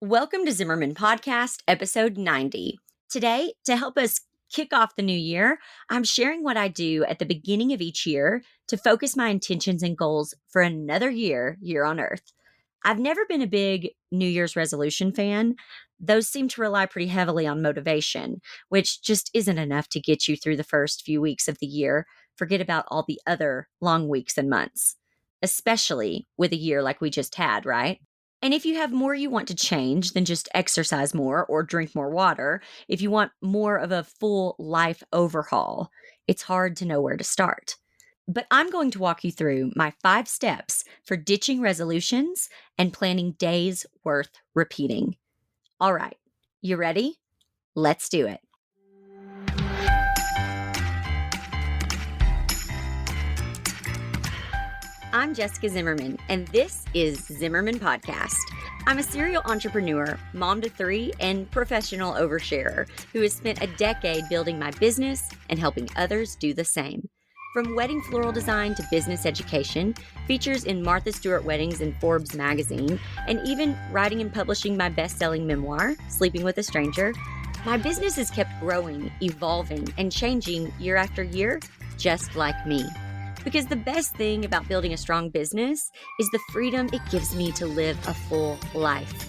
Welcome to Zimmerman Podcast, episode 90. Today, to help us kick off the new year, I'm sharing what I do at the beginning of each year to focus my intentions and goals for another year here on Earth. I've never been a big New Year's resolution fan. Those seem to rely pretty heavily on motivation, which just isn't enough to get you through the first few weeks of the year. Forget about all the other long weeks and months, especially with a year like we just had, right? And if you have more you want to change than just exercise more or drink more water, if you want more of a full life overhaul, it's hard to know where to start. But I'm going to walk you through my 5 steps for ditching resolutions and planning days worth repeating. All right, you ready? Let's do it. I'm Jessica Zimmerman, and this is Zimmerman Podcast. I'm a serial entrepreneur, mom to 3, and professional oversharer who has spent a decade building my business and helping others do the same. From wedding floral design to business education, features in Martha Stewart Weddings and Forbes magazine, and even writing and publishing my best-selling memoir, Sleeping with a Stranger, my business has kept growing, evolving, and changing year after year, just like me. Because the best thing about building a strong business is the freedom it gives me to live a full life.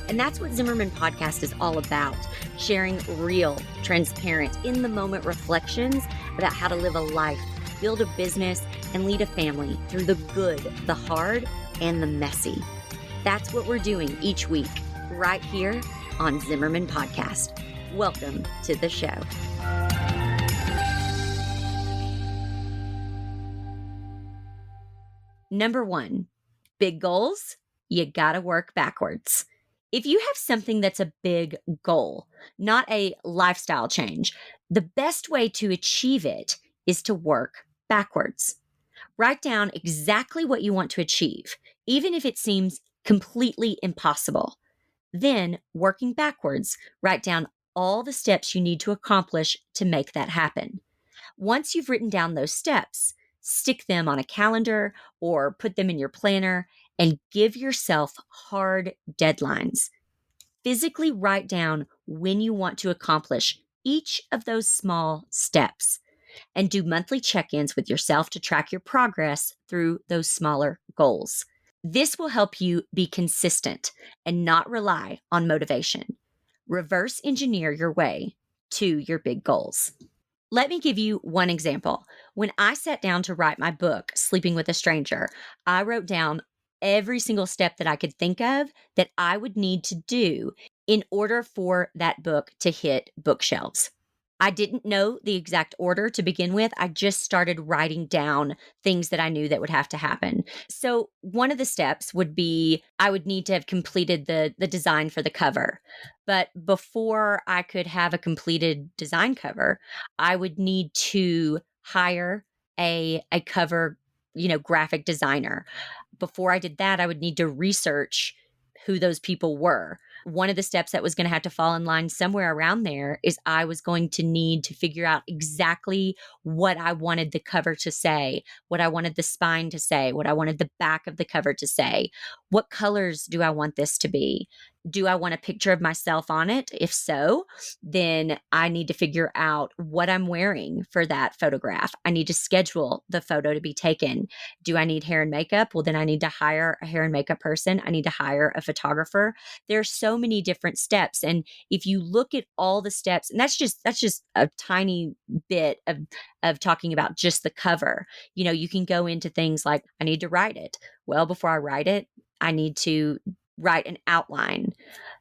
And that's what Zimmerman Podcast is all about, sharing real, transparent, in-the-moment reflections about how to live a life, build a business, and lead a family through the good, the hard, and the messy. That's what we're doing each week, right here on Zimmerman Podcast. Welcome to the show. Number 1, big goals, you gotta work backwards. If you have something that's a big goal, not a lifestyle change, the best way to achieve it is to work backwards. Write down exactly what you want to achieve, even if it seems completely impossible. Then, working backwards, write down all the steps you need to accomplish to make that happen. Once you've written down those steps, stick them on a calendar or put them in your planner and give yourself hard deadlines. Physically write down when you want to accomplish each of those small steps and do monthly check-ins with yourself to track your progress through those smaller goals. This will help you be consistent and not rely on motivation. Reverse engineer your way to your big goals. Let me give you one example. When I sat down to write my book, Sleeping with a Stranger, I wrote down every single step that I could think of that I would need to do in order for that book to hit bookshelves. I didn't know the exact order to begin with. I just started writing down things that I knew that would have to happen. So one of the steps would be I would need to have completed the design for the cover. But before I could have a completed design cover, I would need to hire a cover, graphic designer. Before I did that, I would need to research who those people were. One of the steps that was going to have to fall in line somewhere around there is I was going to need to figure out exactly what I wanted the cover to say, what I wanted the spine to say, what I wanted the back of the cover to say. What colors do I want this to be? Do I want a picture of myself on it? If so, then I need to figure out what I'm wearing for that photograph. I need to schedule the photo to be taken. Do I need hair and makeup? Well, then I need to hire a hair and makeup person. I need to hire a photographer. There are so many different steps. And if you look at all the steps, and that's just a tiny bit of talking about just the cover. You can go into things like, I need to write it. Well, before I write it, I need to write an outline.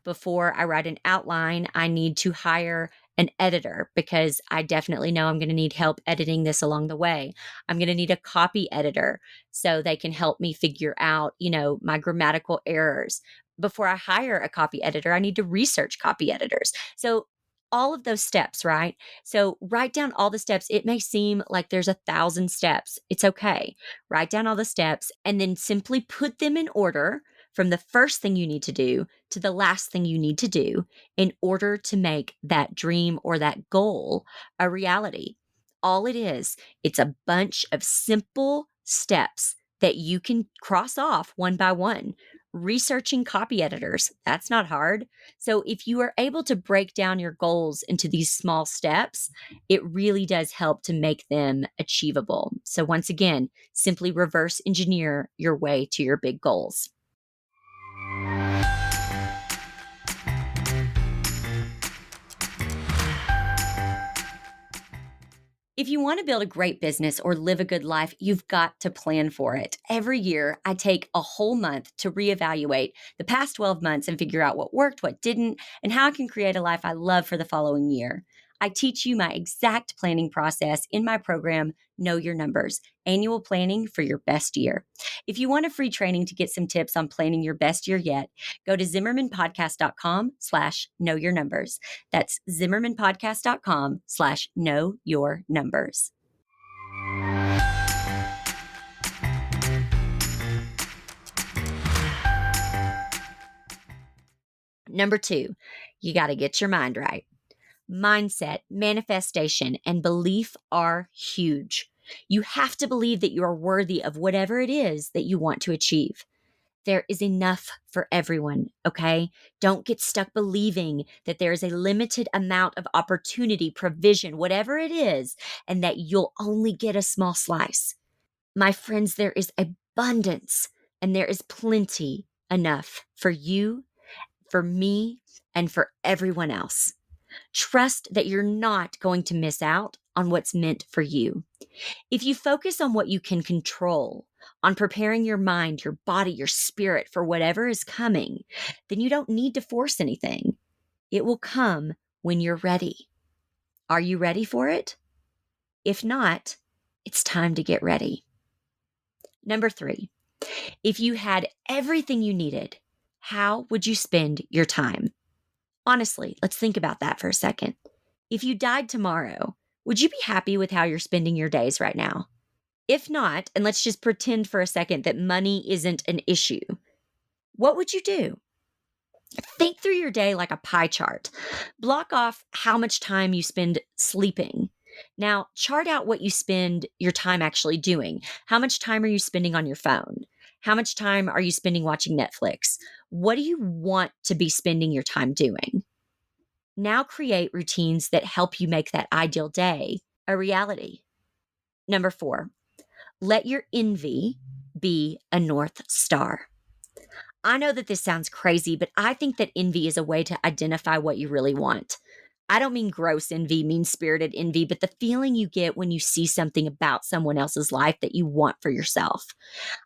Before I write an outline, I need to hire an editor because I definitely know I'm going to need help editing this along the way. I'm going to need a copy editor so they can help me figure out, my grammatical errors. Before I hire a copy editor, I need to research copy editors. So all of those steps, right? So write down all the steps. It may seem like there's 1,000 steps. It's okay. Write down all the steps and then simply put them in order from the first thing you need to do to the last thing you need to do in order to make that dream or that goal a reality. All it is, it's a bunch of simple steps that you can cross off one by one. researching copy editors. That's not hard. So, if you are able to break down your goals into these small steps, it really does help to make them achievable. So, once again, simply reverse engineer your way to your big goals. If you want to build a great business or live a good life, you've got to plan for it. Every year, I take a whole month to reevaluate the past 12 months and figure out what worked, what didn't, and how I can create a life I love for the following year. I teach you my exact planning process in my program, Know Your Numbers, annual planning for your best year. If you want a free training to get some tips on planning your best year yet, go to zimmermanpodcast.com/know your numbers. That's zimmermanpodcast.com/know your numbers. Number 2, you got to get your mind right. Mindset, manifestation, and belief are huge. You have to believe that you are worthy of whatever it is that you want to achieve. There is enough for everyone, okay? Don't get stuck believing that there is a limited amount of opportunity, provision, whatever it is, and that you'll only get a small slice. My friends, there is abundance and there is plenty enough for you, for me, and for everyone else. Trust that you're not going to miss out on what's meant for you. If you focus on what you can control, on preparing your mind, your body, your spirit for whatever is coming, then you don't need to force anything. It will come when you're ready. Are you ready for it? If not, it's time to get ready. Number 3, if you had everything you needed, how would you spend your time? Honestly, let's think about that for a second. If you died tomorrow, would you be happy with how you're spending your days right now? If not, and let's just pretend for a second that money isn't an issue, what would you do? Think through your day like a pie chart. Block off how much time you spend sleeping. Now, chart out what you spend your time actually doing. How much time are you spending on your phone? How much time are you spending watching Netflix? What do you want to be spending your time doing? Now create routines that help you make that ideal day a reality. Number 4, let your envy be a North Star. I know that this sounds crazy, but I think that envy is a way to identify what you really want. I don't mean gross envy, mean-spirited envy, but the feeling you get when you see something about someone else's life that you want for yourself.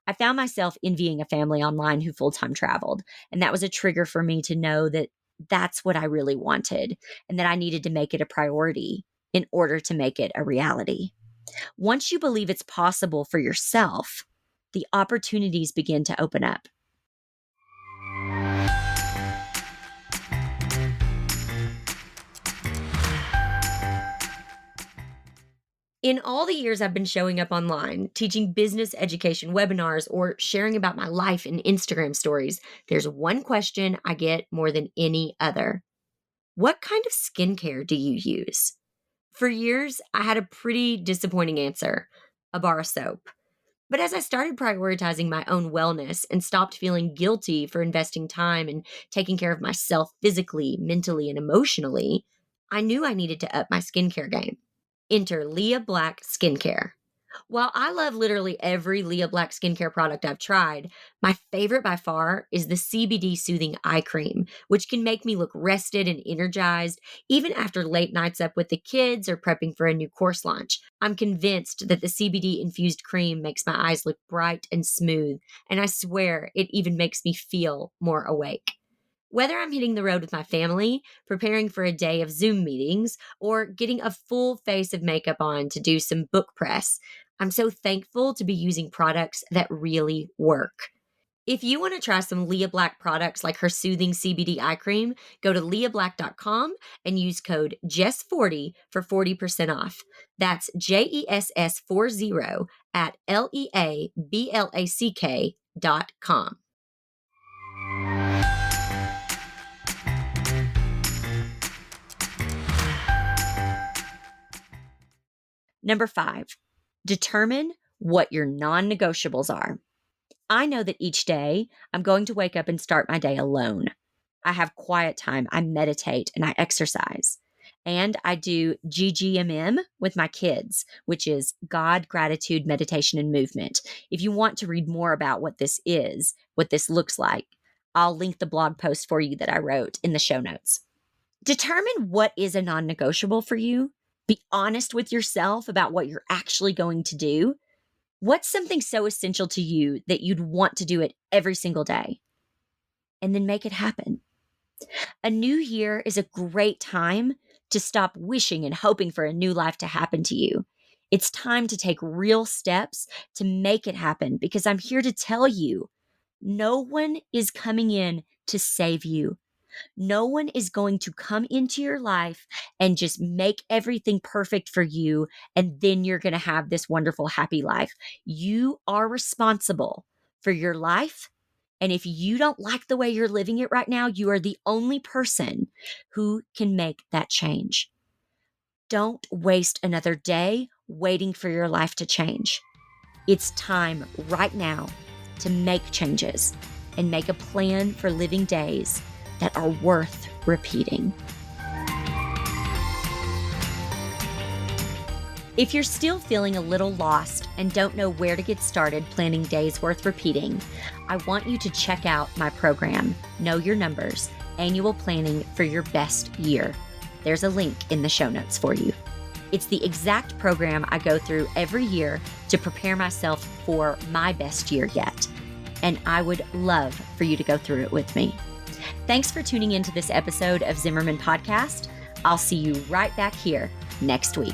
I found myself envying a family online who full-time traveled, and that was a trigger for me to know that that's what I really wanted and that I needed to make it a priority in order to make it a reality. Once you believe it's possible for yourself, the opportunities begin to open up. In all the years I've been showing up online, teaching business education webinars, or sharing about my life in Instagram stories, there's one question I get more than any other. What kind of skincare do you use? For years, I had a pretty disappointing answer: a bar of soap. But as I started prioritizing my own wellness and stopped feeling guilty for investing time and taking care of myself physically, mentally, and emotionally, I knew I needed to up my skincare game. Enter Leah Black Skincare. While I love literally every Leah Black skincare product I've tried, my favorite by far is the CBD Soothing Eye Cream, which can make me look rested and energized even after late nights up with the kids or prepping for a new course launch. I'm convinced that the CBD infused cream makes my eyes look bright and smooth, and I swear it even makes me feel more awake. Whether I'm hitting the road with my family, preparing for a day of Zoom meetings, or getting a full face of makeup on to do some book press, I'm so thankful to be using products that really work. If you want to try some Leah Black products like her soothing CBD eye cream, go to leahblack.com and use code JESS40 for 40% off. That's JESS40 at LEABLACK.com. Number 5, determine what your non-negotiables are. I know that each day I'm going to wake up and start my day alone. I have quiet time, I meditate, and I exercise. And I do GGMM with my kids, which is God, Gratitude, Meditation, and Movement. If you want to read more about what this is, what this looks like, I'll link the blog post for you that I wrote in the show notes. Determine what is a non-negotiable for you. Be honest with yourself about what you're actually going to do. What's something so essential to you that you'd want to do it every single day? And then make it happen. A new year is a great time to stop wishing and hoping for a new life to happen to you. It's time to take real steps to make it happen, because I'm here to tell you, no one is coming in to save you. No one is going to come into your life and just make everything perfect for you, and then you're going to have this wonderful, happy life. You are responsible for your life. And if you don't like the way you're living it right now, you are the only person who can make that change. Don't waste another day waiting for your life to change. It's time right now to make changes and make a plan for living days that are worth repeating. If you're still feeling a little lost and don't know where to get started planning days worth repeating, I want you to check out my program, Know Your Numbers, Annual Planning for Your Best Year. There's a link in the show notes for you. It's the exact program I go through every year to prepare myself for my best year yet. And I would love for you to go through it with me. Thanks for tuning into this episode of Zimmerman Podcast. I'll see you right back here next week.